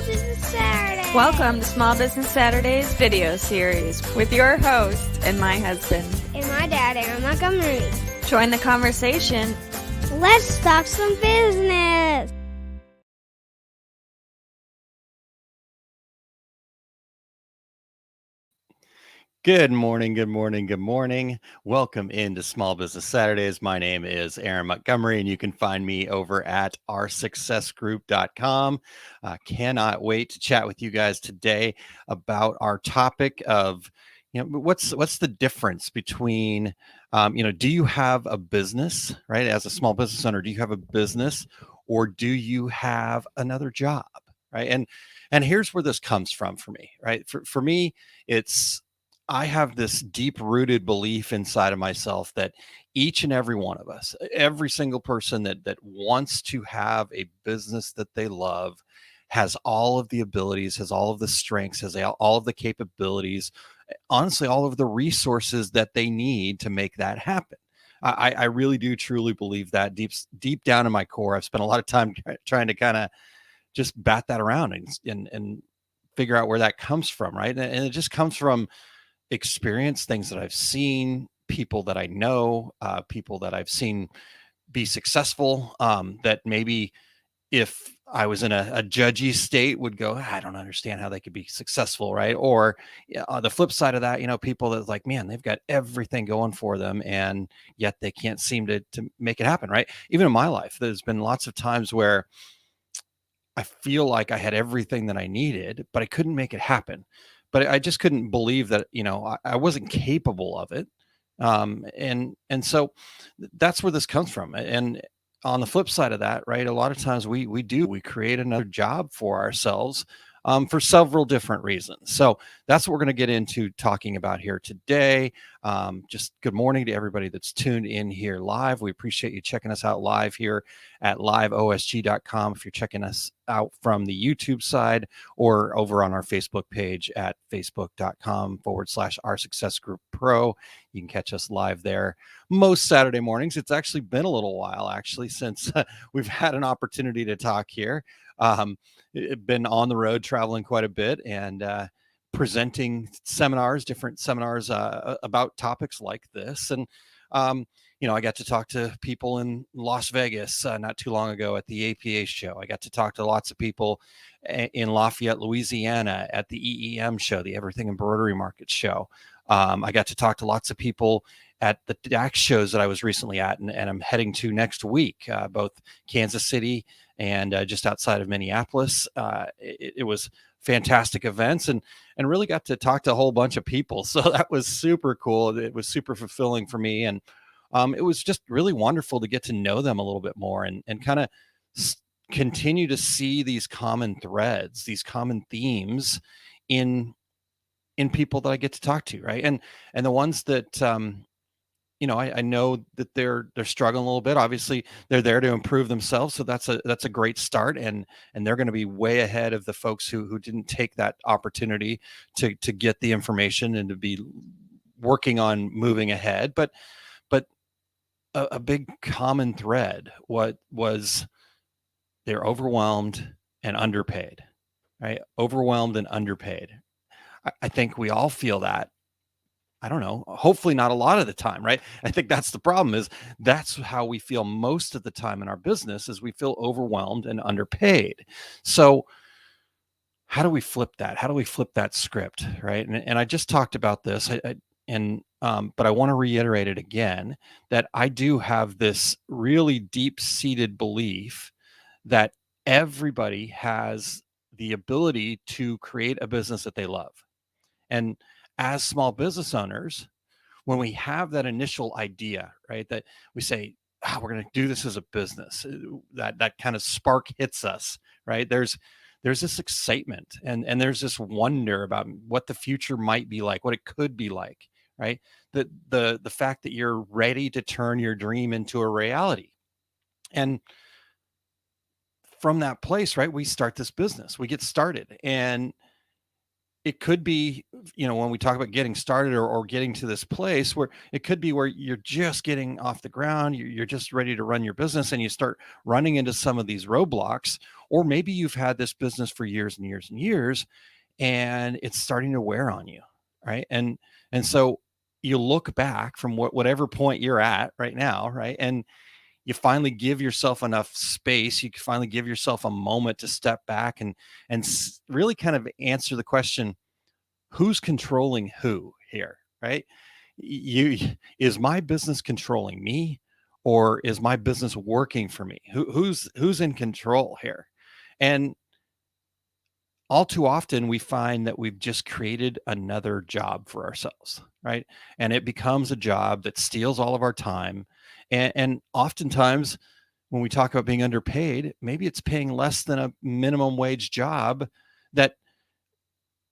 Small Business Saturday. Welcome to Small Business Saturdays video series with your host and my husband. And my dad, Aaron Montgomery. Join the conversation. Let's talk some business. Good morning, good morning, good morning. Welcome into Small Business Saturdays. My name is Aaron Montgomery, and you can find me over at oursuccessgroup.com. Cannot wait to chat with you guys today about our topic of, what's the difference between, do you have a business, right? As a small business owner, do you have a business or do you have another job, right? And here's where this comes from for me, right? For me, I have this deep-rooted belief inside of myself that each and every one of us, every single person that wants to have a business that they love, has all of the abilities, has all of the strengths, has all of the capabilities, honestly, all of the resources that they need to make that happen. I really do truly believe that deep down in my core. I've spent a lot of time trying to kind of just bat that around and figure out where that comes from, right? And it just comes from experience, things that I've seen, people that I know, people that I've seen be successful, that maybe if I was in a judgy state would go, I don't understand how they could be successful, right? Or on the flip side of that, people that like, man, they've got everything going for them and yet they can't seem to make it happen, right? Even in my life, there's been lots of times where I feel like I had everything that I needed, but I couldn't make it happen. But I just couldn't believe that, I wasn't capable of it. And so that's where this comes from. And on the flip side of that, right, a lot of times we create another job for ourselves, for several different reasons. So that's what we're going to get into talking about here today. Just good morning to everybody that's tuned in here live. We appreciate you checking us out live here at liveosg.com. If you're checking us out from the YouTube side or over on our Facebook page at facebook.com/Our Success Group Pro, you can catch us live there most Saturday mornings. It's actually been a little while since we've had an opportunity to talk here. Been on the road traveling quite a bit and presenting different seminars about topics like this. And, I got to talk to people in Las Vegas not too long ago at the APA show. I got to talk to lots of people in Lafayette, Louisiana at the EEM show, the Everything Embroidery Market show. I got to talk to lots of people at the DAX shows that I was recently at and I'm heading to next week, both Kansas City and just outside of Minneapolis. It was fantastic events and really got to talk to a whole bunch of people. So that was super cool. It was super fulfilling for me. And it was just really wonderful to get to know them a little bit more and kind of continue to see these common threads, these common themes in people that I get to talk to. Right. And the ones that, I know that they're struggling a little bit. Obviously, they're there to improve themselves, so that's a great start, and they're going to be way ahead of the folks who didn't take that opportunity to get the information and to be working on moving ahead. But a big common thread was they're overwhelmed and underpaid, right? Overwhelmed and underpaid. I think we all feel that. I don't know, hopefully not a lot of the time, right? I think that's the problem is that's how we feel most of the time in our business is we feel overwhelmed and underpaid. So how do we flip that? How do we flip that script, right? And I just talked about this but I want to reiterate it again that I do have this really deep-seated belief that everybody has the ability to create a business that they love. And as small business owners, when we have that initial idea, right, that we say, we're going to do this as a business, that kind of spark hits us, right? There's this excitement and there's this wonder about what the future might be like, what it could be like, right? The fact that you're ready to turn your dream into a reality. And from that place, right, we start this business, we get started. And it could be, when we talk about getting started or getting to this place where it could be where you're just getting off the ground, you're just ready to run your business and you start running into some of these roadblocks. Or maybe you've had this business for years and years and years and it's starting to wear on you, right? And so you look back from whatever point you're at right now, right? And you finally give yourself enough space, you can finally give yourself a moment to step back and really kind of answer the question, who's controlling who here, right? You Is my business controlling me, or is my business working for me? Who's in control here? And all too often we find that we've just created another job for ourselves, right? And it becomes a job that steals all of our time. And oftentimes when we talk about being underpaid, maybe it's paying less than a minimum wage job. That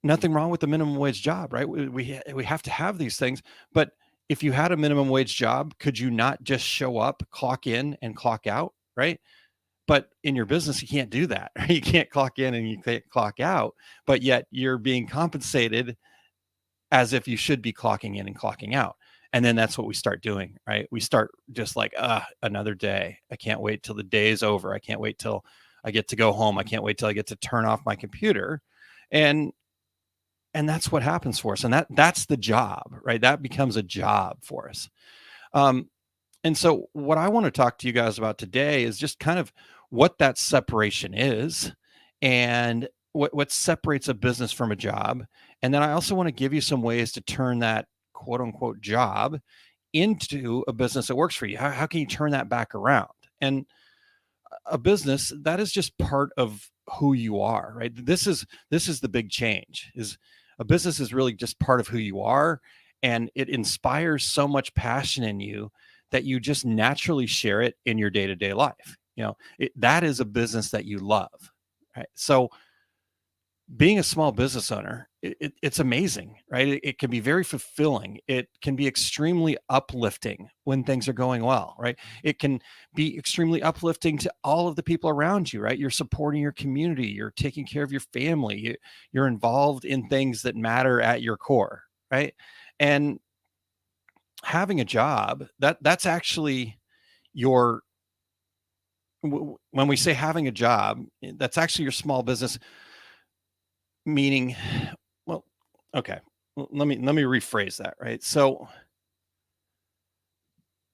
Nothing wrong with the minimum wage job, right? We have to have these things, but if you had a minimum wage job, could you not just show up, clock in and clock out, right? But in your business, you can't do that. Right? You can't clock in and you can't clock out, but yet you're being compensated as if you should be clocking in and clocking out. And then that's what we start doing, right? We start just like, another day. I can't wait till the day is over. I can't wait till I get to go home. I can't wait till I get to turn off my computer. And that's what happens for us. And that's the job, right? That becomes a job for us. Um, and so what I want to talk to you guys about today is just kind of what that separation is and what separates a business from a job. And then I also want to give you some ways to turn that quote unquote job into a business that works for you. How can you turn that back around? And a business, that is just part of who you are, right? This is the big change. Is a business is really just part of who you are, and it inspires so much passion in you that you just naturally share it in your day-to-day life. That is a business that you love, right? So being a small business owner, it's amazing, right? It can be very fulfilling. It can be extremely uplifting when things are going well, right? It can be extremely uplifting to all of the people around you, right? You're supporting your community, you're taking care of your family, you're involved in things that matter at your core, right? And having a job, that's actually your when we say having a job, that's actually your small business. Meaning, well, okay. Let me rephrase that, right? So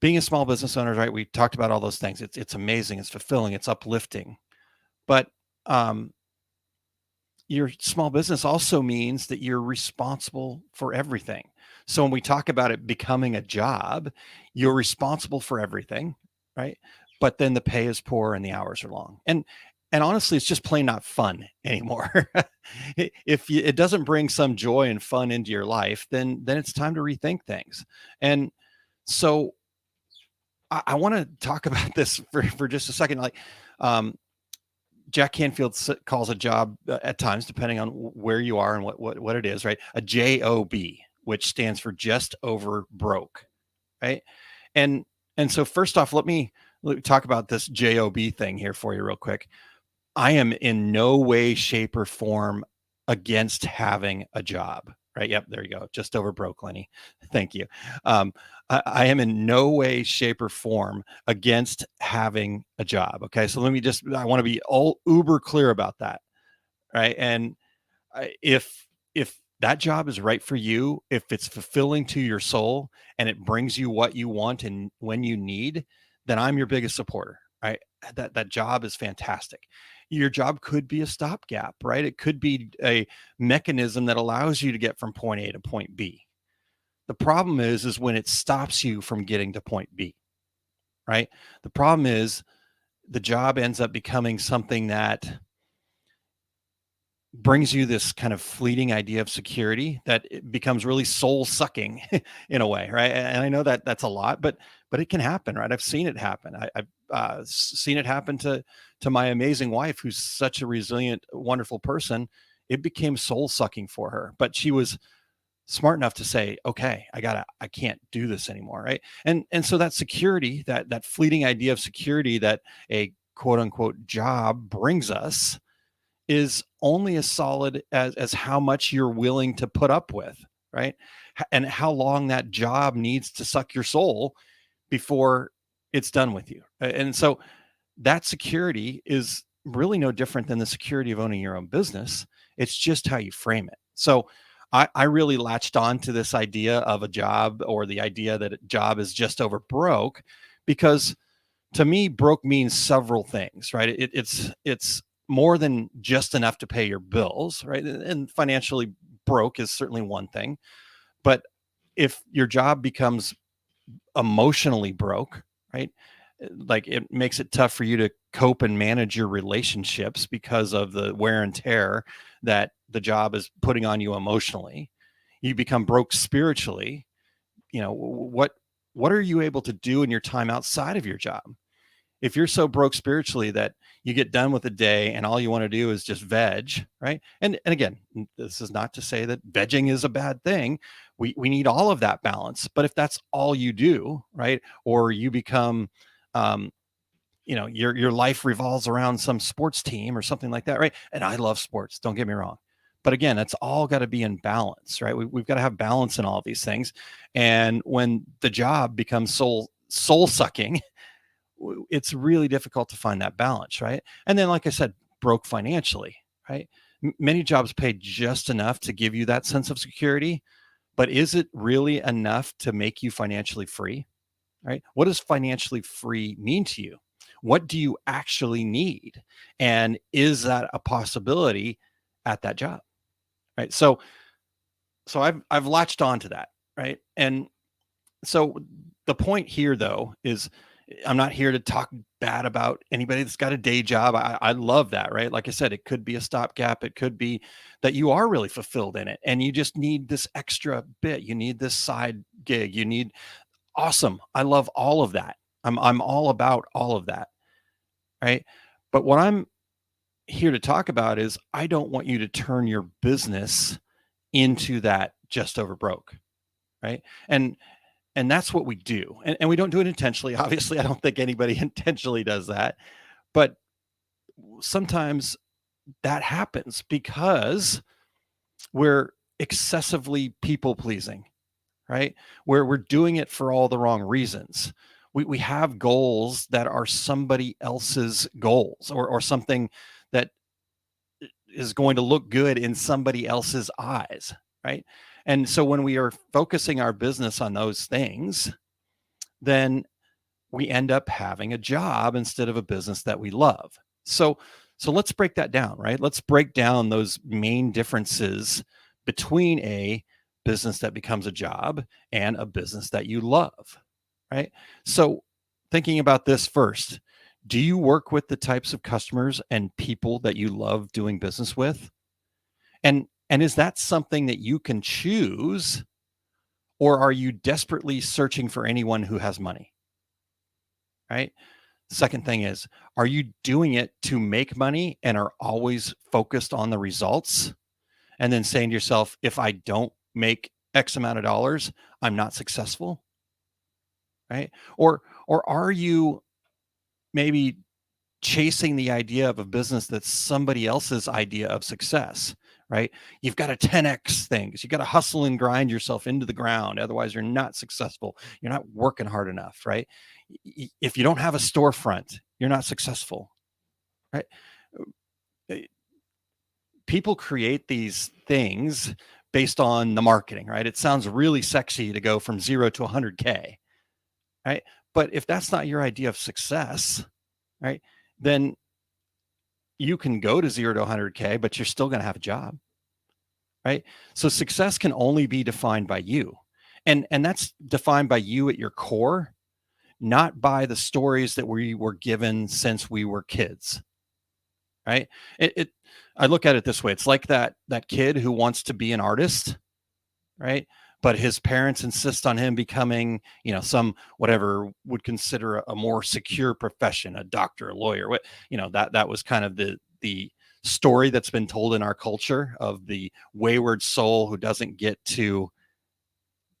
being a small business owner, right? We talked about all those things. It's amazing, it's fulfilling, it's uplifting. But um your small business also means that you're responsible for everything. So when we talk about it becoming a job, you're responsible for everything, right? But then the pay is poor and the hours are long. And honestly, it's just plain not fun anymore. It doesn't bring some joy and fun into your life, then it's time to rethink things. And so I want to talk about this for just a second. Like, um, Jack Canfield calls a job at times, depending on where you are and what it is, right? A J.O.B, which stands for just over broke, right? And and so first off, let me talk about this J.O.B thing here for you real quick. I am in no way, shape, or form against having a job. Right. Yep. There you go. Just over broke, Lenny. Thank you. I am in no way, shape, or form against having a job. Okay. So I want to be all uber clear about that. Right. And if that job is right for you, if it's fulfilling to your soul and it brings you what you want and when you need, then I'm your biggest supporter. Right. That job is fantastic. Your job could be a stopgap, right? It could be a mechanism that allows you to get from point A to point B. The problem is when it stops you from getting to point B, right? The problem is the job ends up becoming something that brings you this kind of fleeting idea of security that it becomes really soul sucking in a way, right? And I know that that's a lot, but it can happen, right? I've seen it happen. I've seen it happen to my amazing wife, who's such a resilient, wonderful person. It became soul sucking for her, but she was smart enough to say, okay, I can't do this anymore, right? And so that security, that fleeting idea of security that a quote unquote job brings us, is only as solid as how much you're willing to put up with, right? And how long that job needs to suck your soul before it's done with you. And so that security is really no different than the security of owning your own business. It's just how you frame it. So I really latched on to this idea of a job, or the idea that a job is just over broke, because to me, broke means several things, right? It's more than just enough to pay your bills, right? And financially broke is certainly one thing. But if your job becomes emotionally broke, right? Like, it makes it tough for you to cope and manage your relationships because of the wear and tear that the job is putting on you emotionally. You become broke spiritually. What are you able to do in your time outside of your job? If you're so broke spiritually that you get done with the day and all you want to do is just veg, right? And again, this is not to say that vegging is a bad thing. We need all of that balance. But if that's all you do, right? Or you become um, your life revolves around some sports team or something like that, right? And I love sports, don't get me wrong. But again, it's all got to be in balance, right? We've got to have balance in all of these things. And when the job becomes soul sucking, it's really difficult to find that balance, right? And then, like I said, broke financially, right? Many jobs pay just enough to give you that sense of security, but is it really enough to make you financially free, right? What does financially free mean to you? What do you actually need? And is that a possibility at that job, right? So I've latched on to that, right? And so the point here, though, is I'm not here to talk bad about anybody that's got a day job. I love that, right? Like I said, it could be a stopgap. It could be that you are really fulfilled in it and you just need this extra bit. You need this side gig. You need awesome. I love all of that. I'm all about all of that, right? But what I'm here to talk about is I don't want you to turn your business into that just over broke, right? And that's what we do. And we don't do it intentionally. Obviously, I don't think anybody intentionally does that. But sometimes that happens because we're excessively people pleasing, right? Where we're doing it for all the wrong reasons. We have goals that are somebody else's goals, or something that is going to look good in somebody else's eyes, right? And so when we are focusing our business on those things, then we end up having a job instead of a business that we love. So let's break that down, right? Let's break down those main differences between a business that becomes a job and a business that you love, right? So thinking about this first, do you work with the types of customers and people that you love doing business with? And is that something that you can choose, or are you desperately searching for anyone who has money, right? Second thing is, are you doing it to make money and are always focused on the results? And then saying to yourself, if I don't make X amount of dollars, I'm not successful, right? Or are you maybe chasing the idea of a business that's somebody else's idea of success, right? You've got to 10x things. You got to hustle and grind yourself into the ground. Otherwise, you're not successful. You're not working hard enough, right? If you don't have a storefront, you're not successful, right? Uh, People create these things based on the marketing, right? It sounds really sexy to go from 0 to 100K, right? But if that's not your idea of success, right, then you can go to 0 to 100K, but you're still going to have a job, right? So success can only be defined by you. And that's defined by you at your core, not by the stories that we were given since we were kids, right? It I look at it this way. It's like that kid who wants to be an artist, right? But his parents insist on him becoming, some whatever would consider a more secure profession, a doctor, a lawyer. That was kind of the story that's been told in our culture of the wayward soul who doesn't get to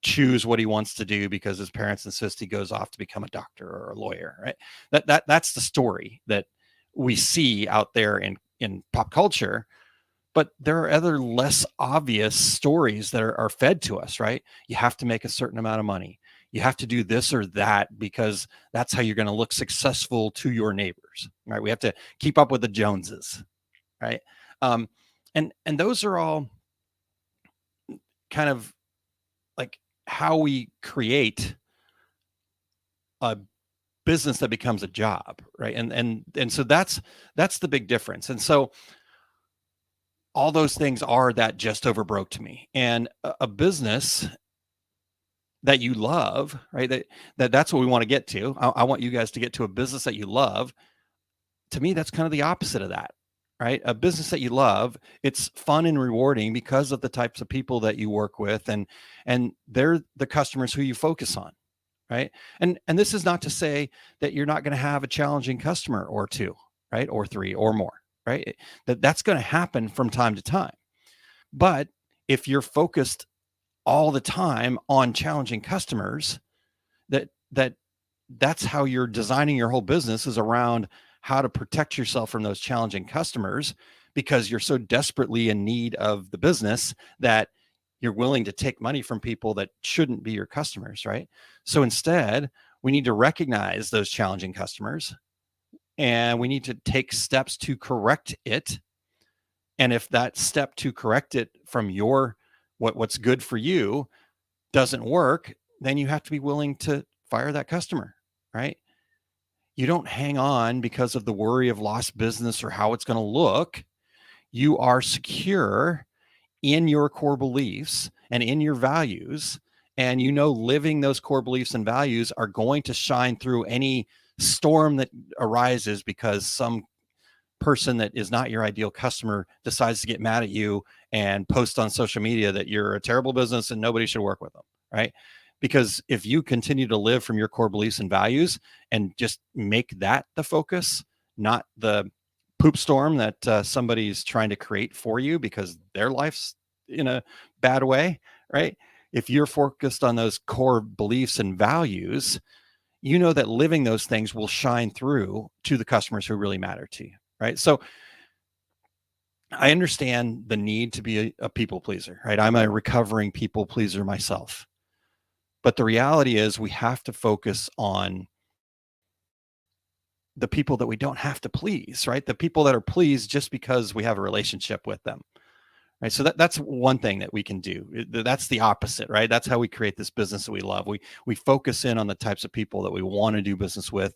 choose what he wants to do because his parents insist he goes off to become a doctor or a lawyer, right? That's the story that we see out there in pop culture, but there are other less obvious stories that are fed to us, right? You have to make a certain amount of money. You have to do this or that because that's how you're going to look successful to your neighbors, right? We have to keep up with the Joneses, right? Um, and those are all kind of like how we create a business that becomes a job, right? And so that's the big difference. And so all those things are that just over broke to me. And a business that you love, right? That's what we want to get to. I want you guys to get to a business that you love. To me, that's kind of the opposite of that, right? A business that you love, it's fun and rewarding because of the types of people that you work with, and they're the customers who you focus on, right? And this is not to say that you're not going to have a challenging customer or two, right? Or three or more, right? That's going to happen from time to time. But if you're focused all the time on challenging customers, that that that's how you're designing your whole business, is around how to protect yourself from those challenging customers, because you're so desperately in need of the business that you're willing to take money from people that shouldn't be your customers, right? So instead, we need to recognize those challenging customers, and we need to take steps to correct it. And if that step to correct it from your what's good for you doesn't work, then you have to be willing to fire that customer, right? You don't hang on because of the worry of lost business or how it's going to look. You are secure in your core beliefs and in your values. And living those core beliefs and values are going to shine through any storm that arises because some person that is not your ideal customer decides to get mad at you and post on social media that you're a terrible business and nobody should work with them, right? Because if you continue to live from your core beliefs and values and just make that the focus, not the poop storm that somebody's trying to create for you because their life's in a bad way, right? If you're focused on those core beliefs and values, you know that living those things will shine through to the customers who really matter to you, right? So I understand the need to be a people pleaser, right? I'm a recovering people pleaser myself. But the reality is we have to focus on the people that we don't have to please, right? The people that are pleased just because we have a relationship with them. Right. So that's one thing that we can do. That's the opposite, right? That's how we create this business that we love. We focus in on the types of people that we want to do business with,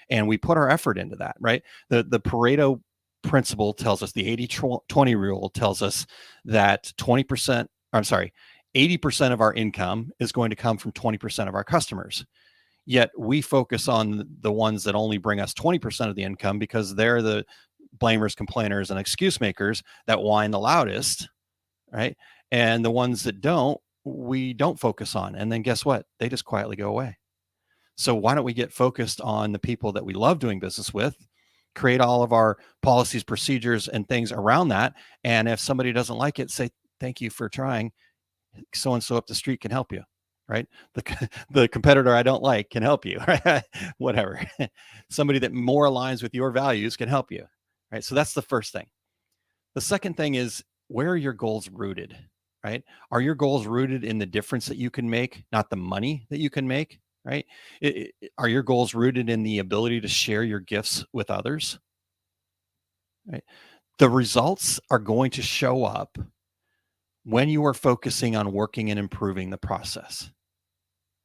and we put our effort into that, right? The Pareto principle tells us, the 80-20 rule tells us that 20%, I'm sorry, 80% of our income is going to come from 20% of our customers. Yet we focus on the ones that only bring us 20% of the income because they're the blamers, complainers, and excuse makers that whine the loudest, right? And the ones that don't, we don't focus on. And then guess what? They just quietly go away. So why don't we get focused on the people that we love doing business with, create all of our policies, procedures, and things around that. And if somebody doesn't like it, say, thank you for trying. So-and-so up the street can help you, right? The competitor I don't like can help you, right? Whatever. Somebody that more aligns with your values can help you, right? So that's the first thing. The second thing is, where are your goals rooted, right? Are your goals rooted in the difference that you can make, not the money that you can make, right? Are your goals rooted in the ability to share your gifts with others, right? The results are going to show up when you are focusing on working and improving the process,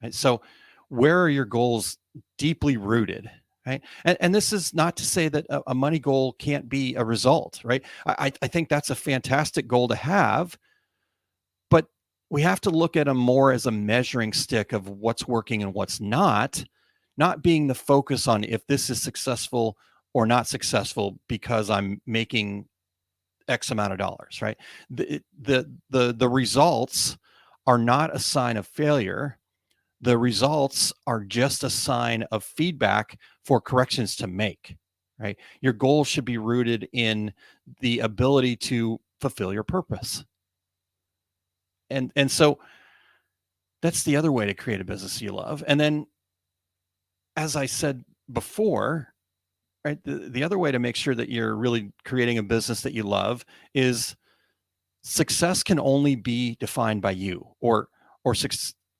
right? So where are your goals deeply rooted, right? And this is not to say that a money goal can't be a result, right? I think that's a fantastic goal to have, but we have to look at them more as a measuring stick of what's working and what's not being the focus on if this is successful or not successful because I'm making X amount of dollars, right? The results are not a sign of failure. The results are just a sign of feedback for corrections to make, right? Your goals should be rooted in the ability to fulfill your purpose. And so that's the other way to create a business you love. And then, as I said before, right? The other way to make sure that you're really creating a business that you love is success can only be defined by you, or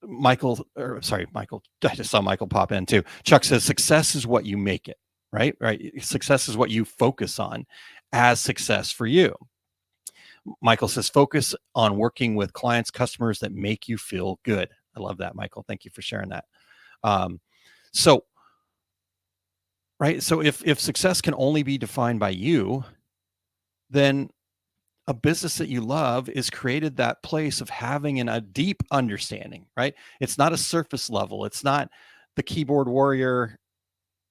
Michael, or sorry, Michael, I just saw Michael pop in too. Chuck says success is what you make it, right? Right. Success is what you focus on as success for you. Michael says focus on working with clients, customers that make you feel good. I love that, Michael. Thank you for sharing that. Um, so, right. So if success can only be defined by you, then a business that you love is created that place of having a deep understanding, right? It's not a surface level. It's not the keyboard warrior,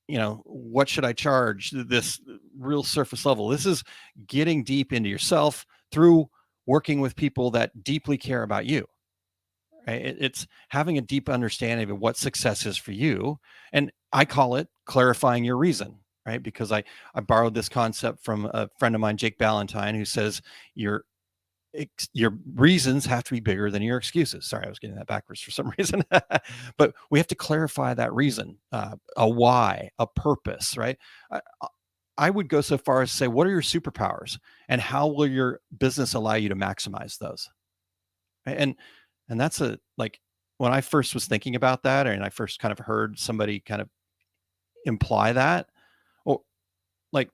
what should I charge? This real surface level. This is getting deep into yourself through working with people that deeply care about you. Right? It's having a deep understanding of what success is for you. And I call it clarifying your reason, right? Because I borrowed this concept from a friend of mine, Jake Ballantyne, who says your your reasons have to be bigger than your excuses. Sorry, I was getting that backwards for some reason. But we have to clarify that reason, a why, a purpose, right? I would go so far as to say, what are your superpowers, and how will your business allow you to maximize those? Right? And that's like when I first was thinking about that, and I first kind of heard somebody kind of imply that, well, like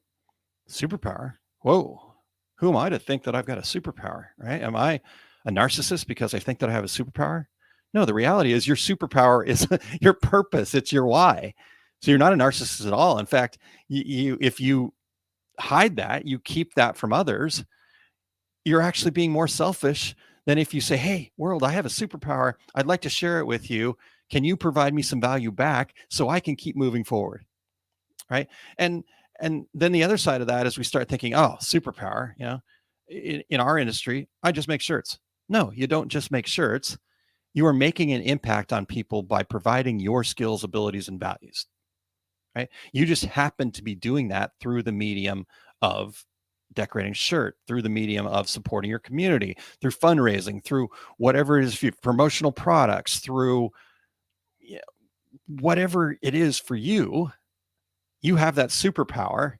superpower. Whoa, who am I to think that I've got a superpower, right? Am I a narcissist because I think that I have a superpower? No, the reality is your superpower is your purpose. It's your why. So you're not a narcissist at all. In fact, if you hide that, you keep that from others, you're actually being more selfish than if you say, hey, world, I have a superpower. I'd like to share it with you. Can you provide me some value back so I can keep moving forward? Right. And then the other side of that is we start thinking, oh, superpower, in our industry, I just make shirts. No, you don't just make shirts. You are making an impact on people by providing your skills, abilities, and values. Right. You just happen to be doing that through the medium of decorating shirt, through the medium of supporting your community, through fundraising, through whatever it is, promotional products, through whatever it is for you. You have that superpower.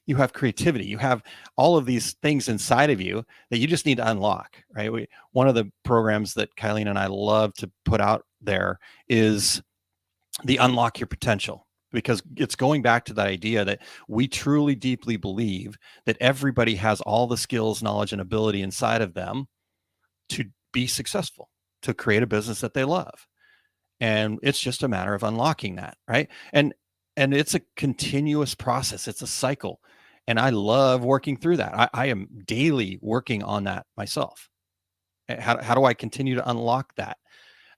You have creativity. You have all of these things inside of you that you just need to unlock, right? One of the programs that Kylene and I love to put out there is the Unlock Your Potential, because it's going back to that idea that we truly deeply believe that everybody has all the skills, knowledge, and ability inside of them to be successful, to create a business that they love. And it's just a matter of unlocking that, right? And it's a continuous process. It's a cycle. And I love working through that. I am daily working on that myself. How do I continue to unlock that?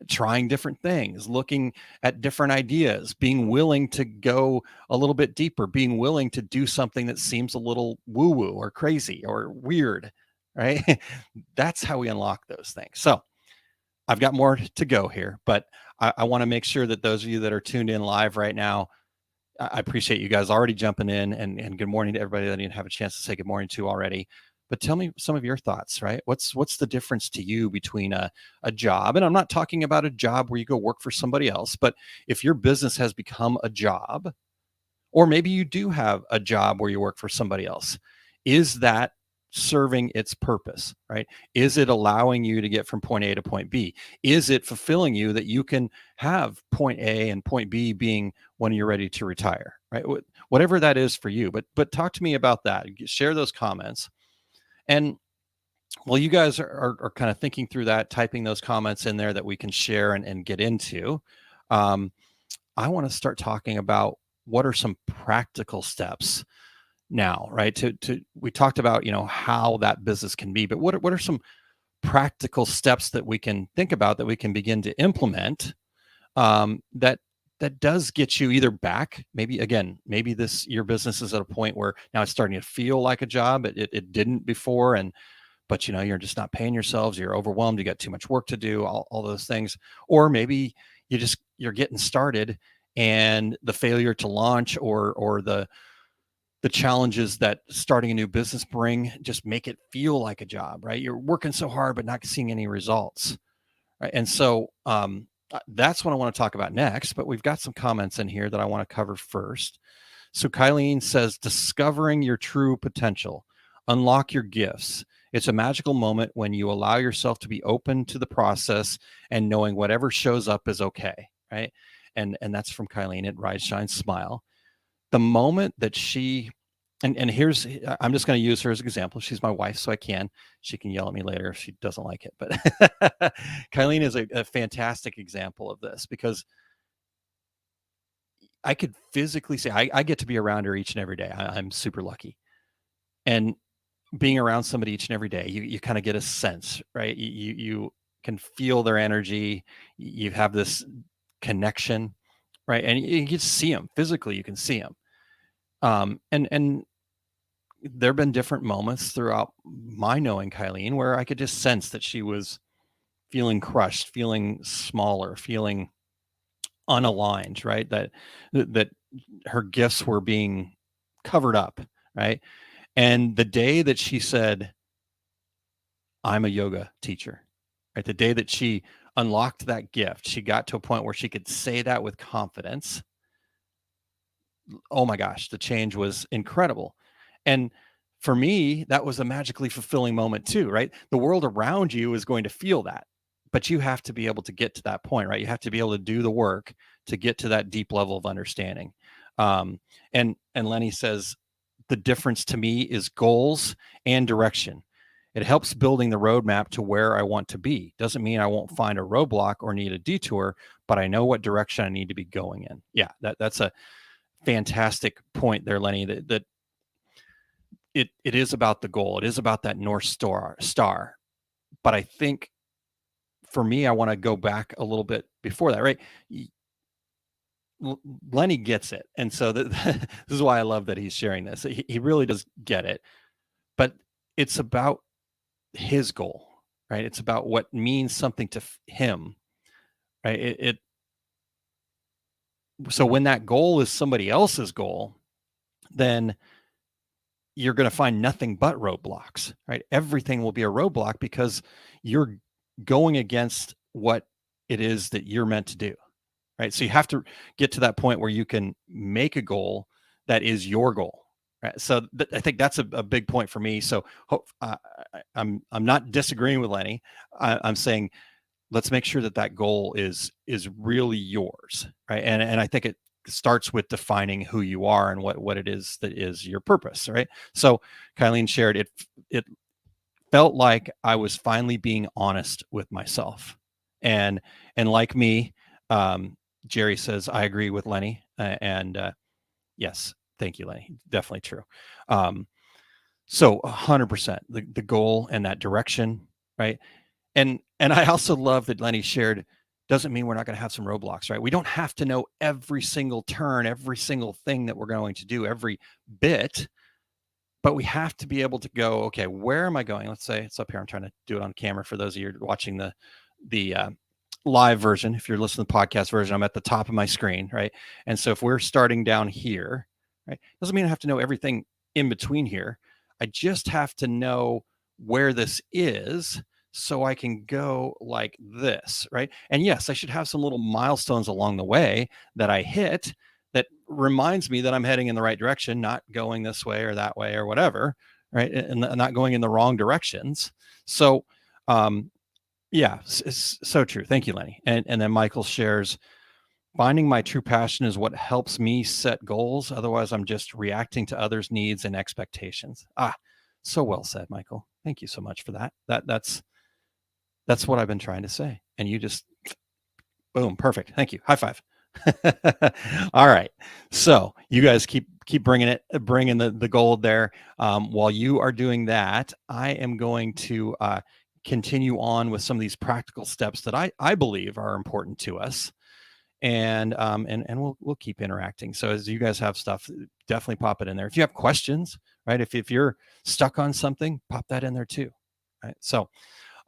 Trying different things, looking at different ideas, being willing to go a little bit deeper, being willing to do something that seems a little woo-woo or crazy or weird, right? That's how we unlock those things. So I've got more to go here, but I want to make sure that those of you that are tuned in live right now, I appreciate you guys already jumping in, and good morning to everybody that I didn't have a chance to say good morning to already. But tell me some of your thoughts, right? What's the difference to you between a job? And I'm not talking about a job where you go work for somebody else, but if your business has become a job, or maybe you do have a job where you work for somebody else, is that serving its purpose, right? Is it allowing you to get from point A to point B? Is it fulfilling you that you can have point A and point B being when you're ready to retire, right? Whatever that is for you. But talk to me about that. Share those comments. And while you guys are kind of thinking through that, typing those comments in there that we can share and get into, I want to start talking about what are some practical steps now, right? We talked about, how that business can be, but what are some practical steps that we can think about that we can begin to implement, that does get you either back, maybe your business is at a point where now it's starting to feel like a job. It didn't before, but you're just not paying yourselves, you're overwhelmed, you got too much work to do, all those things. Or maybe you're getting started, and the failure to launch or the challenges that starting a new business bring just make it feel like a job, right? You're working so hard but not seeing any results, right? And so that's what I want to talk about next, but we've got some comments in here that I want to cover first. So Kylene says, discovering your true potential, unlock your gifts. It's a magical moment when you allow yourself to be open to the process and knowing whatever shows up is okay, right? And that's from Kylene at Rise, Shine, Smile. The moment that she, and here's, I'm just going to use her as an example. She's my wife, so she can yell at me later if she doesn't like it. But Kylene is a fantastic example of this, because I could physically say I get to be around her each and every day. I'm super lucky. And being around somebody each and every day, you kind of get a sense, right? You can feel their energy. You have this connection, right? And you can see them physically. You can see them. And there have been different moments throughout my knowing Kylene where I could just sense that she was feeling crushed, feeling smaller, feeling unaligned, right? That her gifts were being covered up, right? And the day that she said, I'm a yoga teacher, right? The day that she unlocked that gift, she got to a point where she could say that with confidence. Oh my gosh, the change was incredible. And for me, that was a magically fulfilling moment too, right? The world around you is going to feel that, but you have to be able to get to that point, right? You have to be able to do the work to get to that deep level of understanding. And Lenny says, the difference to me is goals and direction. It helps building the roadmap to where I want to be. Doesn't mean I won't find a roadblock or need a detour, but I know what direction I need to be going in. Yeah, that's a fantastic point there, Lenny, that it is about the goal. It is about that North Star. But I think for me, I want to go back a little bit before that, right? Lenny gets it. And so this is why I love that he's sharing this. He really does get it. But it's about his goal, right? It's about what means something to him, right? So when that goal is somebody else's goal, then you're going to find nothing but roadblocks, right? Everything will be a roadblock because you're going against what it is that you're meant to do, right? So you have to get to that point where you can make a goal that is your goal, right? So I think that's a big point for me. So I'm not disagreeing with Lenny. I'm saying let's make sure that that goal is really yours, right? And I think it starts with defining who you are and what it is that is your purpose, right? So Kylene shared it felt like I was finally being honest with myself, and like me, Jerry says I agree with Lenny, and yes, thank you, Lenny, definitely true. So 100% the goal and that direction, right? And I also love that Lenny shared, doesn't mean we're not going to have some roadblocks, right? We don't have to know every single turn, every single thing that we're going to do, every bit, but we have to be able to go, okay, where am I going? Let's say it's up here. I'm trying to do it on camera for those of you watching the live version. If you're listening to the podcast version, I'm at the top of my screen, right? And so if we're starting down here, right, doesn't mean I have to know everything in between here. I just have to know where this is so I can go like this, right? And yes, I should have some little milestones along the way that I hit that reminds me that I'm heading in the right direction, not going this way or that way or whatever, right? And not going in the wrong directions. So, yeah, it's so true. Thank you, Lenny. And then Michael shares, finding my true passion is what helps me set goals. Otherwise, I'm just reacting to others' needs and expectations. So well said, Michael. Thank you so much for that. That's what I've been trying to say. And you just, boom, perfect. Thank you. High five. All right. So you guys keep bringing the gold there. While you are doing that, I am going to continue on with some of these practical steps that I believe are important to us. And we'll keep interacting. So as you guys have stuff, definitely pop it in there. If you have questions, right? If you're stuck on something, pop that in there too. Right. So,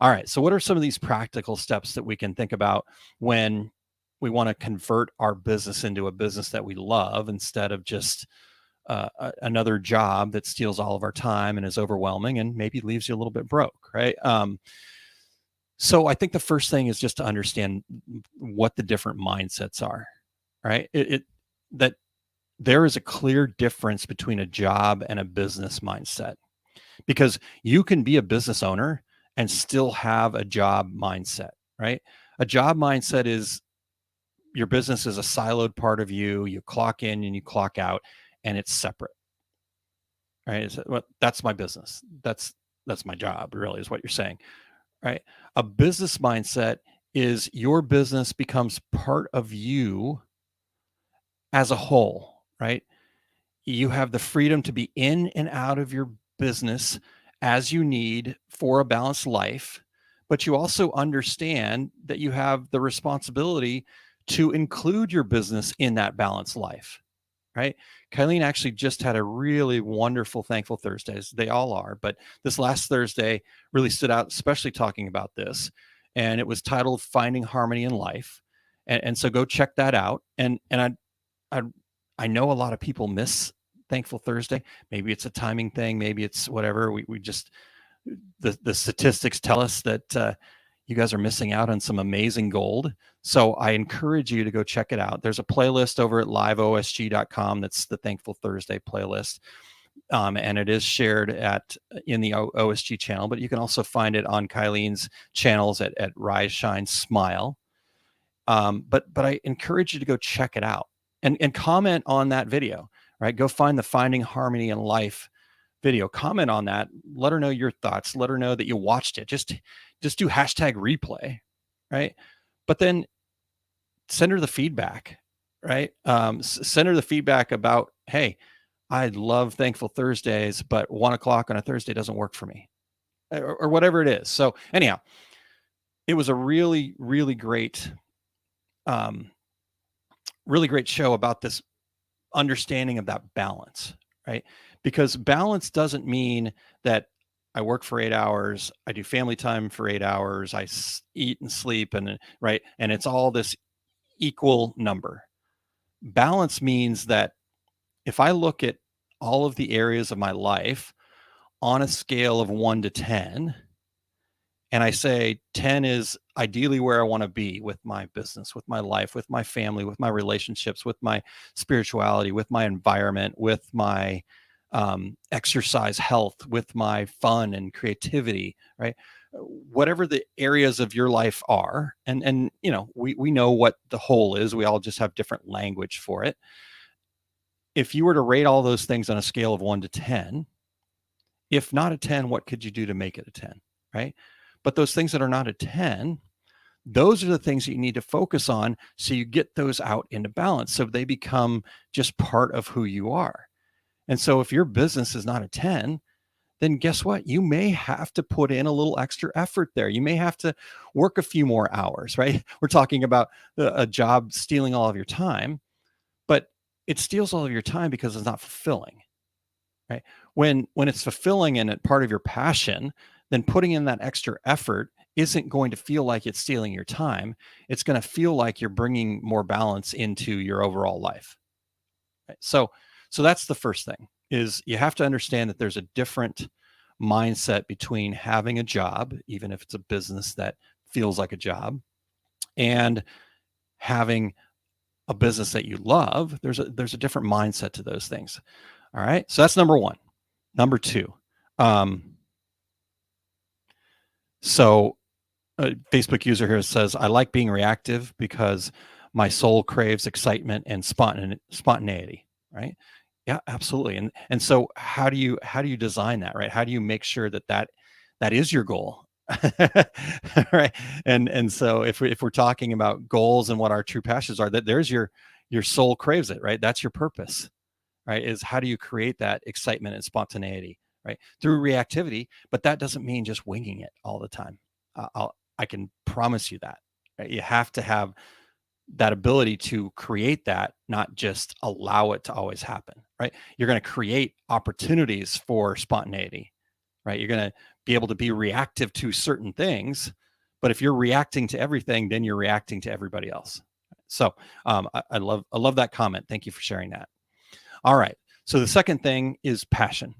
all right. So what are some of these practical steps that we can think about when we want to convert our business into a business that we love instead of just another job that steals all of our time and is overwhelming and maybe leaves you a little bit broke, right? So I think the first thing is just to understand what the different mindsets are, right? That there is a clear difference between a job and a business mindset, because you can be a business owner and still have a job mindset, right? A job mindset is your business is a siloed part of you. You clock in and you clock out, and it's separate, right? Well, that's my business. That's my job, really, is what you're saying, right? A business mindset is your business becomes part of you as a whole, right? You have the freedom to be in and out of your business as you need for a balanced life, but you also understand that you have the responsibility to include your business in that balanced life, right? Kylene actually just had a really wonderful Thankful Thursdays. They all are, but this last Thursday really stood out, especially talking about this. And it was titled Finding Harmony in Life. And so go check that out. I I know a lot of people miss Thankful Thursday. Maybe it's a timing thing. Maybe it's whatever. We just the statistics tell us that you guys are missing out on some amazing gold. So I encourage you to go check it out. There's a playlist over at liveosg.com. That's the Thankful Thursday playlist. And it is shared in the OSG channel, but you can also find it on Kylene's channels at Rise, Shine, Smile. But I encourage you to go check it out and comment on that video, right? Go find the Finding Harmony in Life video, comment on that, let her know your thoughts, let her know that you watched it. Just do hashtag replay, right? But then send her the feedback, right? Send her the feedback about, hey, I love Thankful Thursdays, but 1:00 on a Thursday doesn't work for me, or whatever it is. So anyhow, it was a really, really great show about this understanding of that balance, right? Because balance doesn't mean that I work for 8 hours, I do family time for 8 hours, I eat and sleep, and right, and it's all this equal number. Balance means that if I look at all of the areas of my life on a scale of 1 to 10, and I say 10 is ideally where I want to be with my business, with my life, with my family, with my relationships, with my spirituality, with my environment, with my exercise health, with my fun and creativity, right? Whatever the areas of your life are, and we know what the whole is. We all just have different language for it. If you were to rate all those things on a scale of 1 to 10, if not a 10, what could you do to make it a 10, right? But those things that are not a 10, those are the things that you need to focus on so you get those out into balance, so they become just part of who you are. And so if your business is not a 10, then guess what? You may have to put in a little extra effort there. You may have to work a few more hours, right? We're talking about a job stealing all of your time, but it steals all of your time because it's not fulfilling, right? When it's fulfilling and part of your passion, then putting in that extra effort isn't going to feel like it's stealing your time. It's going to feel like you're bringing more balance into your overall life. Right? So that's the first thing, is you have to understand that there's a different mindset between having a job, even if it's a business that feels like a job, and having a business that you love. There's a different mindset to those things. All right. So that's number one. Number two. So a Facebook user here says, I like being reactive because my soul craves excitement and spontaneity, right? Yeah, absolutely. And so how do you design that, right? How do you make sure that is your goal? Right. And so if we're talking about goals and what our true passions are, that there's your soul craves it, right? That's your purpose, right? Is how do you create that excitement and spontaneity, right? Through reactivity, but that doesn't mean just winging it all the time. I can promise you that, right? You have to have that ability to create that, not just allow it to always happen, right? You're going to create opportunities for spontaneity, right? You're going to be able to be reactive to certain things, but if you're reacting to everything, then you're reacting to everybody else. So I love that comment. Thank you for sharing that. All right. So the second thing is passion,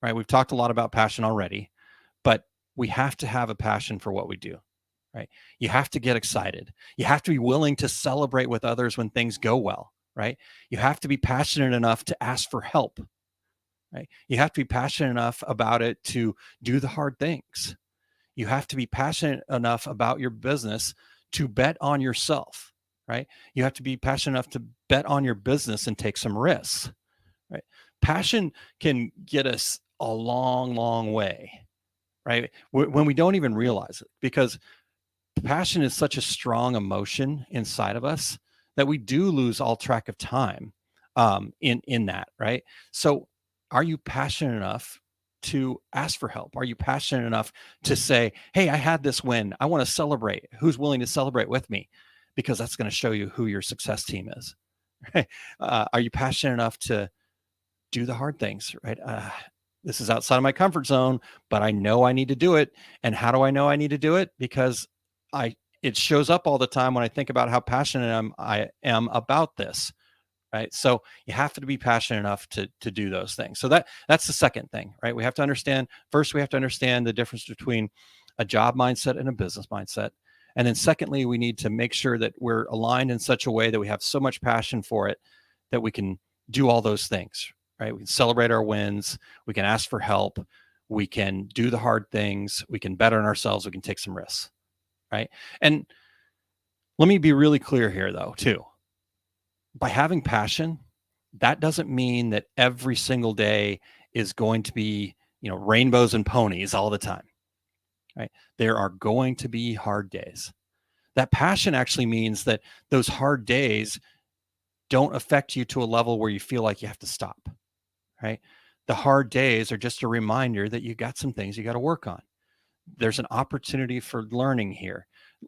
right? We've talked a lot about passion already, but we have to have a passion for what we do, right? You have to get excited. You have to be willing to celebrate with others when things go well, right? You have to be passionate enough to ask for help, right? You have to be passionate enough about it to do the hard things. You have to be passionate enough about your business to bet on yourself, right? You have to be passionate enough to bet on your business and take some risks, right? Passion can get us a long, long way, right? When we don't even realize it, because passion is such a strong emotion inside of us that we do lose all track of time in that, right? So, are you passionate enough to ask for help? Are you passionate enough to say, "Hey, I had this win. I want to celebrate. Who's willing to celebrate with me?" Because that's going to show you who your success team is. Right? Are you passionate enough to do the hard things? Right? This is outside of my comfort zone, but I know I need to do it. And how do I know I need to do it? Because I it shows up all the time when I think about how passionate I am about this, right? So you have to be passionate enough to do those things. So that's the second thing, right? We have to understand first, we have to understand the difference between a job mindset and a business mindset. And then secondly, we need to make sure that we're aligned in such a way that we have so much passion for it that we can do all those things, right? We can celebrate our wins, we can ask for help, we can do the hard things, we can bet on ourselves, we can take some risks, right? And let me be really clear here, though, too. By having passion, that doesn't mean that every single day is going to be, rainbows and ponies all the time, right? There are going to be hard days. That passion actually means that those hard days don't affect you to a level where you feel like you have to stop, right? The hard days are just a reminder that you got some things you got to work on. There's an opportunity for learning here.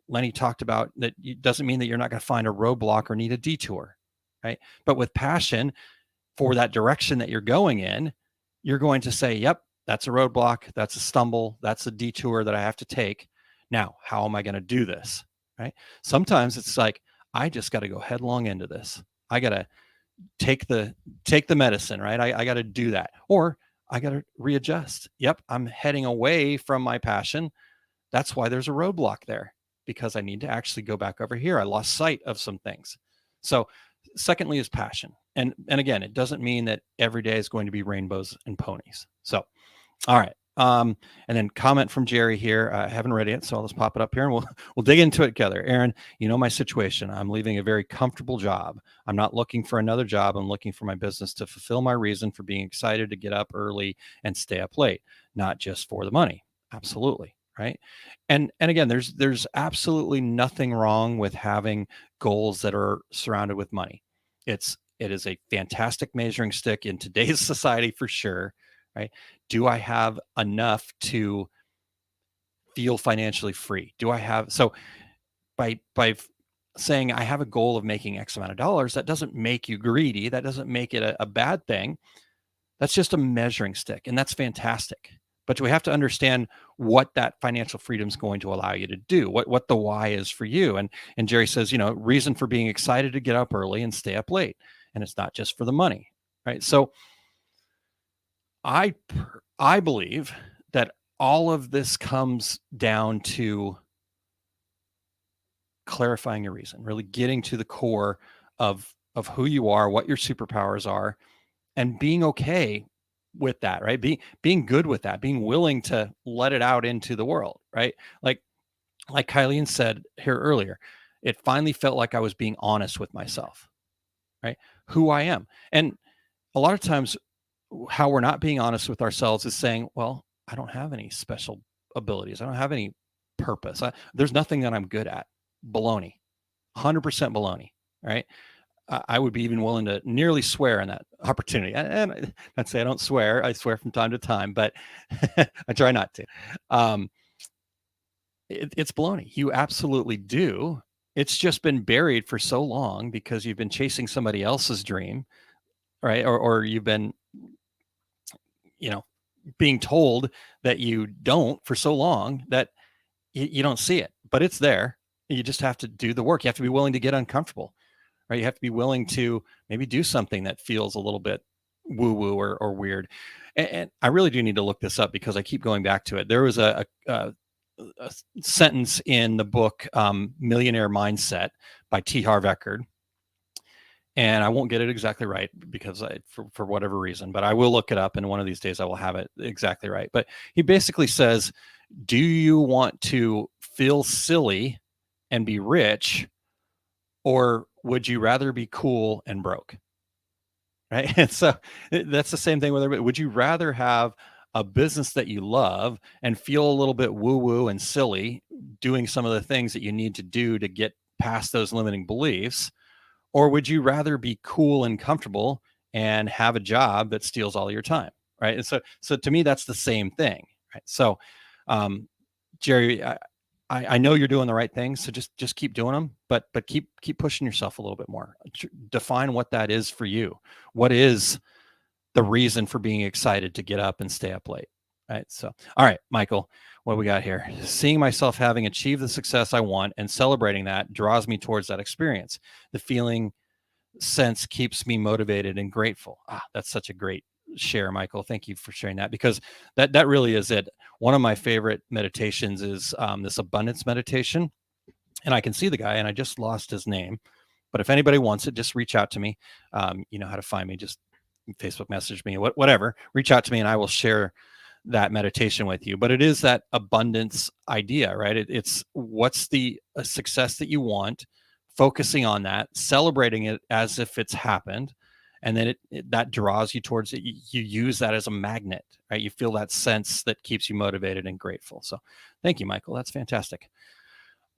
Lenny talked about that it doesn't mean that you're not going to find a roadblock or need a detour, right? But with passion for that direction that you're going in, you're going to say, yep, that's a roadblock, that's a stumble, that's a detour that I have to take. Now, how am I going to do this, right? Sometimes it's like, I just got to go headlong into this. I got to take the medicine, right? I got to do that. Or I got to readjust. Yep, I'm heading away from my passion. That's why there's a roadblock there, because I need to actually go back over here. I lost sight of some things. So, secondly is passion. And again, it doesn't mean that every day is going to be rainbows and ponies. So, all right. And then comment from Jerry here. I haven't read it, so I'll just pop it up here and we'll dig into it together. Aaron, you know my situation. I'm leaving a very comfortable job. I'm not looking for another job. I'm looking for my business to fulfill my reason for being excited to get up early and stay up late, not just for the money. Absolutely. Right. And again, there's absolutely nothing wrong with having goals that are surrounded with money. It is a fantastic measuring stick in today's society for sure. Right. Do I have enough to feel financially free? Do I have so by saying I have a goal of making X amount of dollars, that doesn't make you greedy. That doesn't make it a bad thing. That's just a measuring stick, and that's fantastic. But we have to understand what that financial freedom is going to allow you to do, what the why is for you. And Jerry says, reason for being excited to get up early and stay up late, and it's not just for the money, right? So I believe that all of this comes down to clarifying your reason, really getting to the core of who you are, what your superpowers are, and being okay with that, right? Being good with that, being willing to let it out into the world, right? Like Kylene said here earlier, it finally felt like I was being honest with myself, right? Who I am. And a lot of times how we're not being honest with ourselves is saying, well, I don't have any special abilities. I don't have any purpose. There's nothing that I'm good at. Baloney, 100% baloney, right? I would be even willing to nearly swear in that opportunity. And I'd say I don't swear. I swear from time to time, but I try not to. It's baloney. You absolutely do. It's just been buried for so long because you've been chasing somebody else's dream, right? Or you've been, being told that you don't for so long that you don't see it, but it's there. You just have to do the work. You have to be willing to get uncomfortable, right? You have to be willing to maybe do something that feels a little bit woo woo or weird. And I really do need to look this up because I keep going back to it. There was a sentence in the book Millionaire Mindset by T. Harv Eckert. and I won't get it exactly right because for whatever reason, but I will look it up, and one of these days I will have it exactly right. But he basically says, do you want to feel silly and be rich, or would you rather be cool and broke? Right. And so that's the same thing with everybody. Would you rather have a business that you love and feel a little bit woo woo and silly doing some of the things that you need to do to get past those limiting beliefs? Or would you rather be cool and comfortable and have a job that steals all your time? Right. And so to me, that's the same thing. Right. So, um, Jerry, I know you're doing the right things, so just keep doing them, but keep pushing yourself a little bit more. Define what that is for you. What is the reason for being excited to get up and stay up late? Right. So, all right, Michael, what do we got here? Seeing myself having achieved the success I want and celebrating that draws me towards that experience. The feeling sense keeps me motivated and grateful. That's such a great share, Michael. Thank you for sharing that, because that really is it. One of my favorite meditations is this abundance meditation, and I can see the guy, and I just lost his name. But if anybody wants it, just reach out to me. You know how to find me. Just Facebook message me, whatever. Reach out to me, and I will share that meditation with you. But it is that abundance idea, right? It's what's the success that you want, focusing on that, celebrating it as if it's happened, and then that draws you towards it. You use that as a magnet, right? You feel that sense that keeps you motivated and grateful. So thank you, Michael. That's fantastic.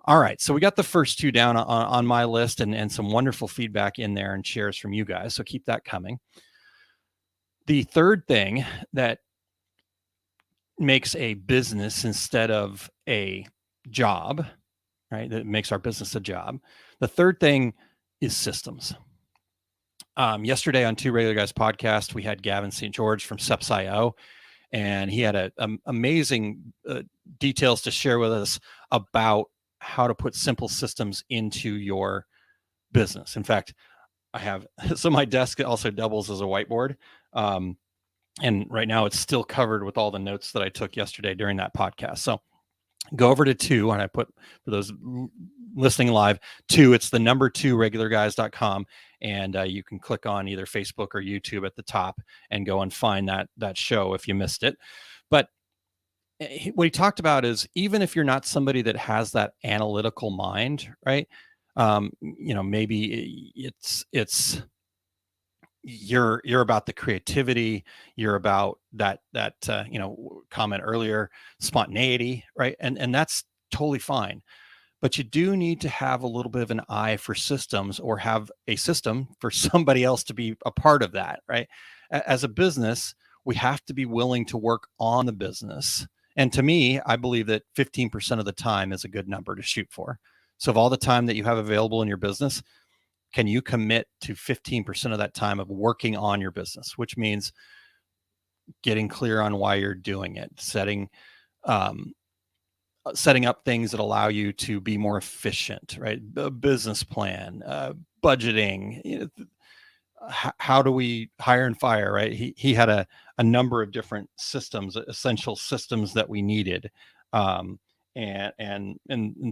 All right, so we got the first two down on my list, and some wonderful feedback in there and shares from you guys, so keep that coming. The third thing that makes a business instead of a job, right? That makes our business a job. The third thing is systems. Yesterday on Two Regular Guys podcast, we had Gavin St. George from Seps.io, and he had a amazing details to share with us about how to put simple systems into your business. In fact, I have, so my desk also doubles as a whiteboard. And right now it's still covered with all the notes that I took yesterday during that podcast. So go over to two, and I put, for those listening live, two, it's the number 2 regularguys.com. And you can click on either Facebook or YouTube at the top and go and find that show if you missed it. But what he talked about is, even if you're not somebody that has that analytical mind, right? Maybe it's you're about the creativity, you're about that comment earlier, spontaneity, right? And that's totally fine. But you do need to have a little bit of an eye for systems, or have a system for somebody else to be a part of that, right? As a business, we have to be willing to work on the business. And to me, I believe that 15% of the time is a good number to shoot for. So of all the time that you have available in your business, can you commit to 15% of that time of working on your business, which means getting clear on why you're doing it, setting up things that allow you to be more efficient, right? A business plan, budgeting, how do we hire and fire, right? He had a number of different systems, essential systems that we needed, and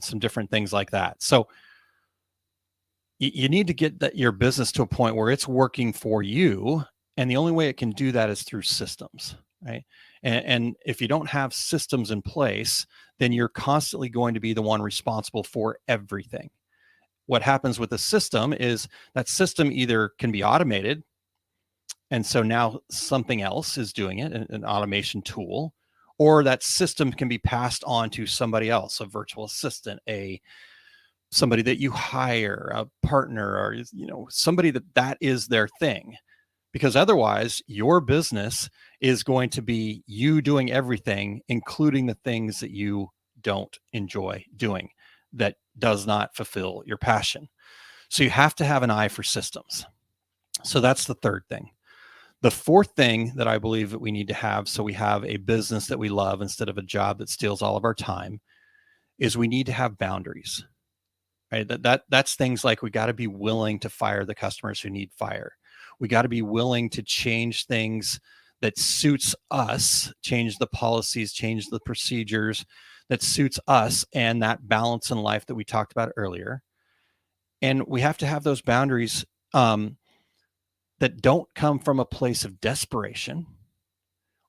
some different things like that. So you need to get your business to a point where it's working for you. And the only way it can do that is through systems, right? And if you don't have systems in place, then you're constantly going to be the one responsible for everything. What happens with a system is that system either can be automated, and so now something else is doing it, an automation tool, or that system can be passed on to somebody else, a virtual assistant, somebody that you hire, a partner, or somebody that is their thing. Because otherwise your business is going to be you doing everything, including the things that you don't enjoy doing, that does not fulfill your passion. So you have to have an eye for systems. So that's the third thing. The fourth thing that I believe that we need to have, so we have a business that we love instead of a job that steals all of our time, is we need to have boundaries. Right? That's things like, we got to be willing to fire the customers who need fire. We got to be willing to change things that suits us, change the policies, change the procedures that suits us, and that balance in life that we talked about earlier. And we have to have those boundaries that don't come from a place of desperation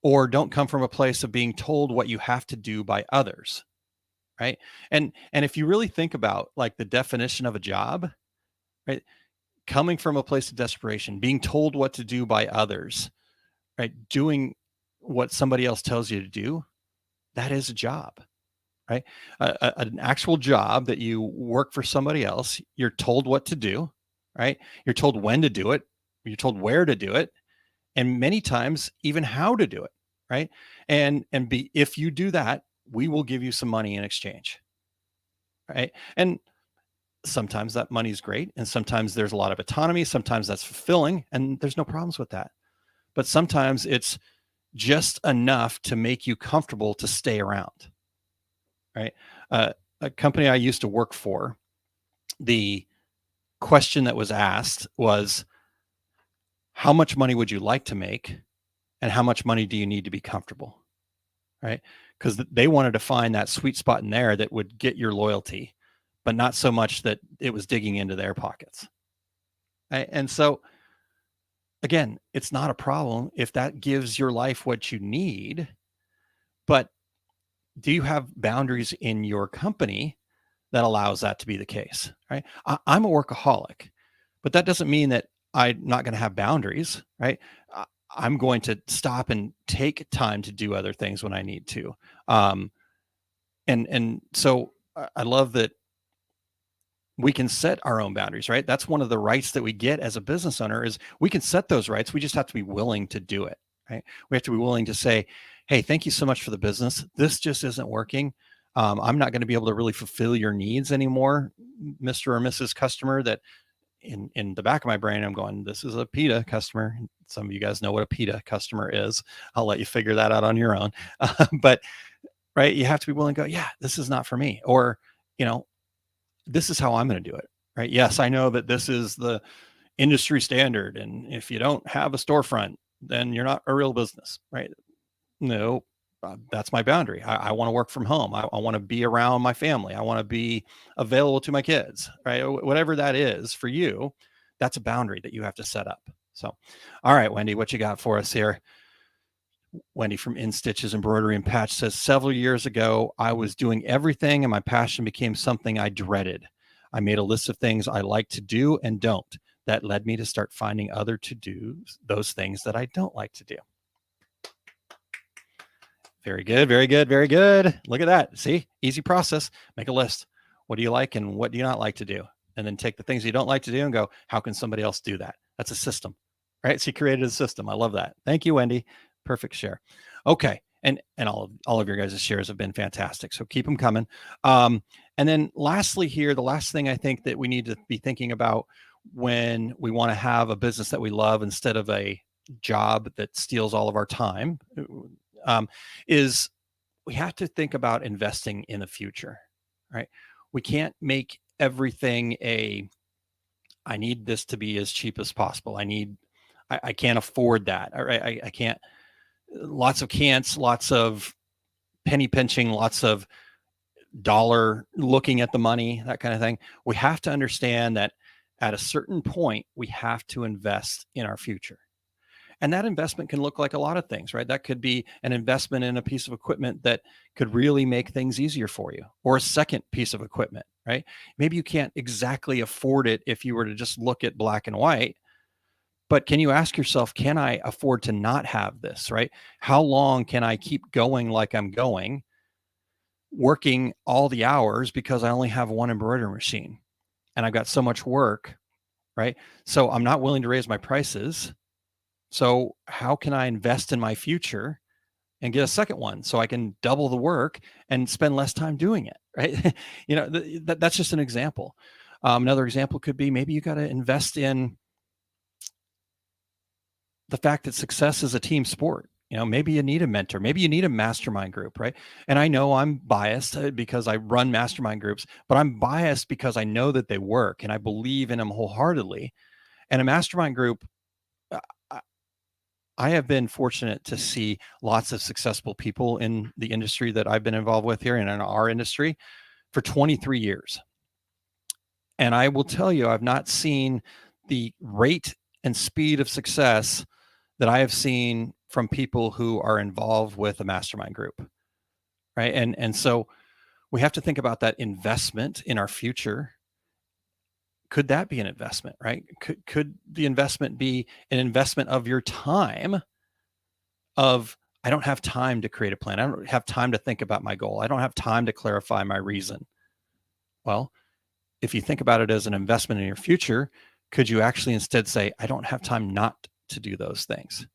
or don't come from a place of being told what you have to do by others, right? And if you really think about like the definition of a job, right? Coming from a place of desperation, being told what to do by others, right? Doing what somebody else tells you to do, that is a job, right? An actual job that you work for somebody else, you're told what to do, right? You're told when to do it, you're told where to do it, and many times even how to do it, right? And be if you do that, we will give you some money in exchange, right? And sometimes that money is great, and sometimes there's a lot of autonomy, sometimes that's fulfilling, and there's no problems with that. But sometimes it's just enough to make you comfortable to stay around, right? A company I used to work for, the question that was asked was, how much money would you like to make? And how much money do you need to be comfortable? Right? Because they wanted to find that sweet spot in there that would get your loyalty, but not so much that it was digging into their pockets. Right? And so, again, it's not a problem if that gives your life what you need, but do you have boundaries in your company that allows that to be the case? Right? I'm a workaholic, but that doesn't mean that I'm not going to have boundaries, right? I'm going to stop and take time to do other things when I need to. And so I love that we can set our own boundaries, right? That's one of the rights that we get as a business owner is we can set those rights. We just have to be willing to do it, right? We have to be willing to say, hey, thank you so much for the business. This just isn't working. I'm not going to be able to really fulfill your needs anymore, Mr. or Mrs. Customer. That in the back of my brain, I'm going, this is a PETA customer. Some of you guys know what a PETA customer is. I'll let you figure that out on your own. But right, you have to be willing to go, yeah, this is not for me. Or, this is how I'm going to do it. Right. Yes, I know that this is the industry standard. And if you don't have a storefront, then you're not a real business. Right. No, that's my boundary. I want to work from home. I want to be around my family. I want to be available to my kids, right? Whatever that is for you, that's a boundary that you have to set up. So, all right, Wendy, what you got for us here? Wendy from In Stitches Embroidery and Patch says, several years ago, I was doing everything and my passion became something I dreaded. I made a list of things I like to do and don't. That led me to start finding other to do those things that I don't like to do. Very good, very good, very good. Look at that. See, easy process. Make a list. What do you like and what do you not like to do? And then take the things you don't like to do and go, how can somebody else do that? That's a system, right? So you created a system. I love that. Thank you, Wendy. Perfect share. Okay. And all of your guys' shares have been fantastic. So keep them coming. And then lastly here, the last thing I think that we need to be thinking about when we want to have a business that we love instead of a job that steals all of our time, is we have to think about investing in the future, right? We can't make everything I need this to be as cheap as possible. I can't afford that. I can't, lots of can'ts, lots of penny pinching, lots of dollar looking at the money, that kind of thing. We have to understand that at a certain point, we have to invest in our future. And that investment can look like a lot of things, right? That could be an investment in a piece of equipment that could really make things easier for you, or a second piece of equipment, right? Maybe you can't exactly afford it if you were to just look at black and white, but can you ask yourself, can I afford to not have this, right? How long can I keep going like I'm going, working all the hours because I only have one embroidery machine and I've got so much work, right? So I'm not willing to raise my prices. So how can I invest in my future and get a second one so I can double the work and spend less time doing it, right? That's just an example. Another example could be maybe you got to invest in the fact that success is a team sport. Maybe you need a mentor, maybe you need a mastermind group, right? And I know I'm biased because I run mastermind groups, but I'm biased because I know that they work and I believe in them wholeheartedly. And a mastermind group, I have been fortunate to see lots of successful people in the industry that I've been involved with here and in our industry for 23 years. And I will tell you, I've not seen the rate and speed of success that I have seen from people who are involved with a mastermind group, right? And so we have to think about that investment in our future. Could that be an investment, right? Could the investment be an investment of your time? I don't have time to create a plan. I don't have time to think about my goal. I don't have time to clarify my reason. Well, if you think about it as an investment in your future, could you actually instead say, I don't have time not to do those things?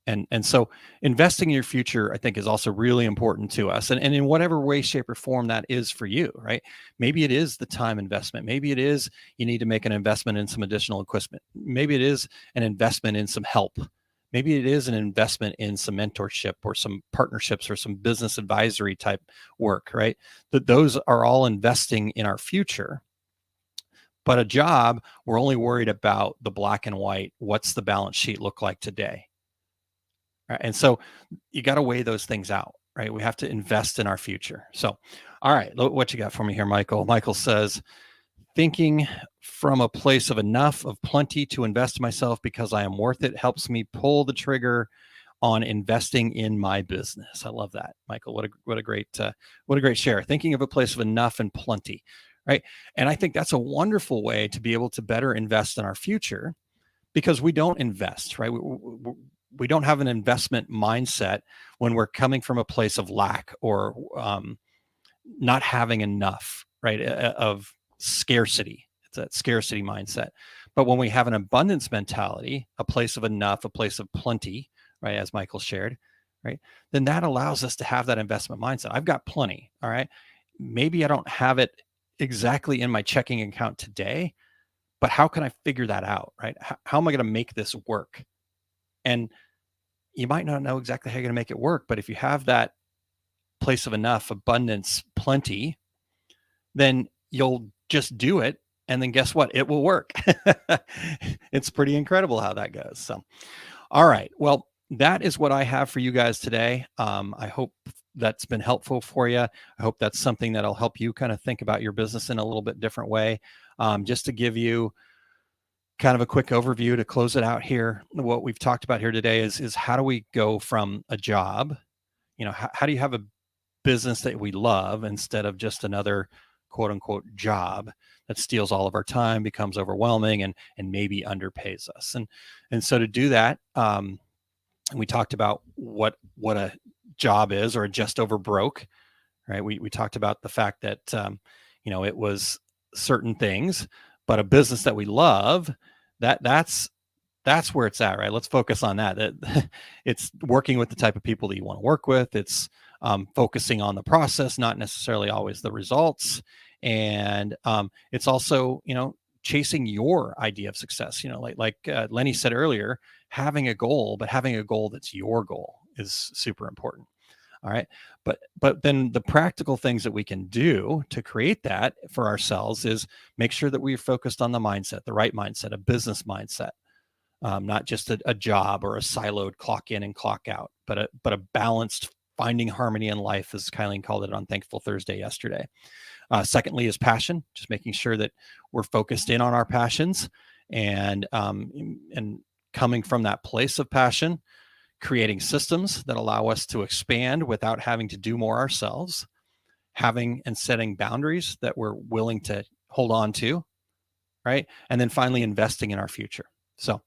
And so investing in your future, I think, is also really important to us. And in whatever way, shape, or form that is for you, right? Maybe it is the time investment. Maybe it is you need to make an investment in some additional equipment. Maybe it is an investment in some help. Maybe it is an investment in some mentorship or some partnerships or some business advisory type work, right? Those are all investing in our future. But a job, we're only worried about the black and white. What's the balance sheet look like today? Right? And so you got to weigh those things out, right? We have to invest in our future. So, all right, what you got for me here, Michael? Michael says, thinking from a place of enough, of plenty to invest in myself because I am worth it helps me pull the trigger on investing in my business. I love that, Michael. What a great share. Thinking of a place of enough and plenty, right? And I think that's a wonderful way to be able to better invest in our future, because we don't invest, right? We don't have an investment mindset when we're coming from a place of lack or not having enough, right? Of scarcity. It's that scarcity mindset. But when we have an abundance mentality, a place of enough, a place of plenty, right? As Michael shared, right? Then that allows us to have that investment mindset. I've got plenty, all right? Maybe I don't have it exactly in my checking account today, but how can I figure that out, right? How am I going to make this work? And you might not know exactly how you're going to make it work, but if you have that place of enough, abundance, plenty, then you'll just do it. And then guess what? It will work. It's pretty incredible how that goes. So, all right. Well, that is what I have for you guys today. I hope that's been helpful for you. I hope that's something that'll help you kind of think about your business in a little bit different way. Just to give you kind of a quick overview to close it out here. What we've talked about here today is how do we go from a job, how do you have a business that we love instead of just another quote unquote job that steals all of our time, becomes overwhelming and maybe underpays us. And so to do that, we talked about what a job is, or a just over broke, right? We talked about the fact that, it was certain things, but a business that we love, that's where it's at, right? Let's focus on that. It's working with the type of people that you want to work with. It's focusing on the process, not necessarily always the results. And it's also, chasing your idea of success. Like Lenny said earlier, having a goal, but having a goal that's your goal is super important. All right. But then the practical things that we can do to create that for ourselves is make sure that we're focused on the mindset, the right mindset, a business mindset, not just a job or a siloed clock in and clock out, but a balanced finding harmony in life, as Kylene called it on Thankful Thursday yesterday. Secondly is passion, just making sure that we're focused in on our passions and coming from that place of passion, creating systems that allow us to expand without having to do more ourselves, having and setting boundaries that we're willing to hold on to, right? And then finally, investing in our future. So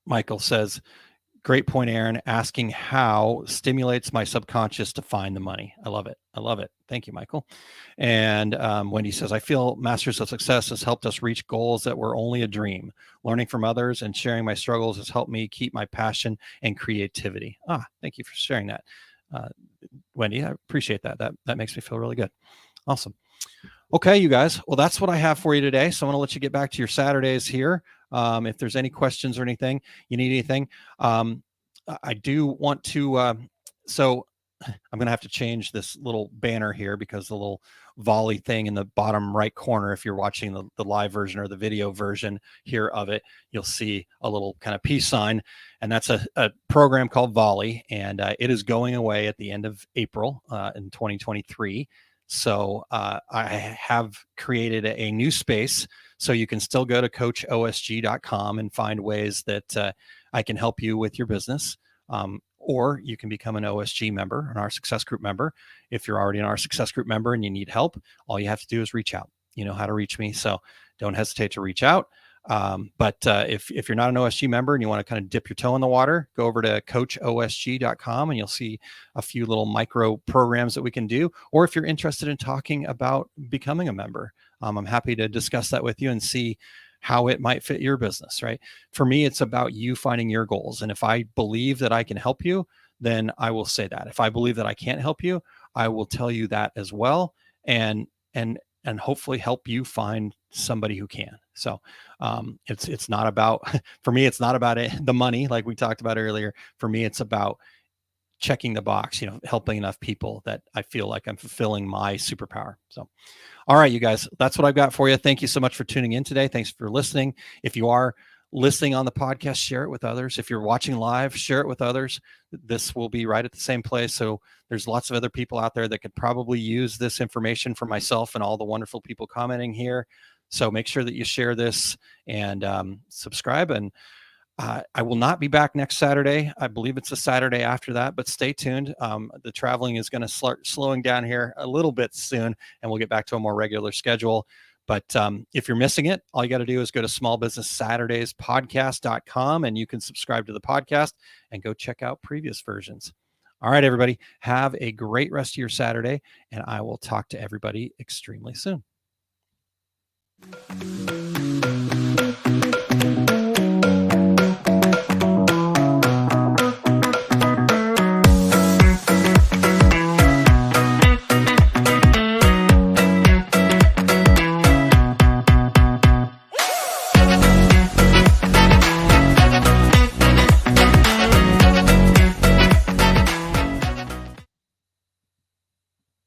Michael says, great point, Aaron. Asking how stimulates my subconscious to find the money. I love it. I love it. Thank you, Michael. And Wendy says, I feel Masters of Success has helped us reach goals that were only a dream. Learning from others and sharing my struggles has helped me keep my passion and creativity. Thank you for sharing that, Wendy. I appreciate that. That makes me feel really good. Awesome. Okay, you guys. Well, that's what I have for you today. So I'm going to let you get back to your Saturdays here. If there's any questions or anything, you need anything, I do want to, so I'm going to have to change this little banner here because the little volley thing in the bottom right corner, if you're watching the live version or the video version here of it, you'll see a little kind of peace sign. And that's a program called Volley. And it is going away at the end of April in 2023. So I have created a new space, so you can still go to coachosg.com and find ways that I can help you with your business. Or you can become an OSG member, an our success group member. If you're already an our success group member and you need help, all you have to do is reach out. You know how to reach me, so don't hesitate to reach out. But if you're not an OSG member and you want to kind of dip your toe in the water, go over to coachosg.com and you'll see a few little micro programs that we can do. Or if you're interested in talking about becoming a member, I'm happy to discuss that with you and see how it might fit your business, right? For me, it's about you finding your goals. And if I believe that I can help you, then I will say that. If I believe that I can't help you, I will tell you that as well. And hopefully help you find somebody who can. So it's not about, for me, it's not about the money like we talked about earlier. For me, it's about checking the box, helping enough people that I feel like I'm fulfilling my superpower. So, all right, you guys, that's what I've got for you. Thank you so much for tuning in today. Thanks for listening. If you are listening on the podcast, share it with others. If you're watching live, share it with others. This will be right at the same place. So there's lots of other people out there that could probably use this information for myself and all the wonderful people commenting here. So make sure that you share this and subscribe. And I will not be back next Saturday. I believe it's a Saturday after that, but stay tuned. The traveling is going to start slowing down here a little bit soon, and we'll get back to a more regular schedule. But if you're missing it, all you got to do is go to smallbusinesssaturdayspodcast.com and you can subscribe to the podcast and go check out previous versions. All right, everybody, have a great rest of your Saturday, and I will talk to everybody extremely soon.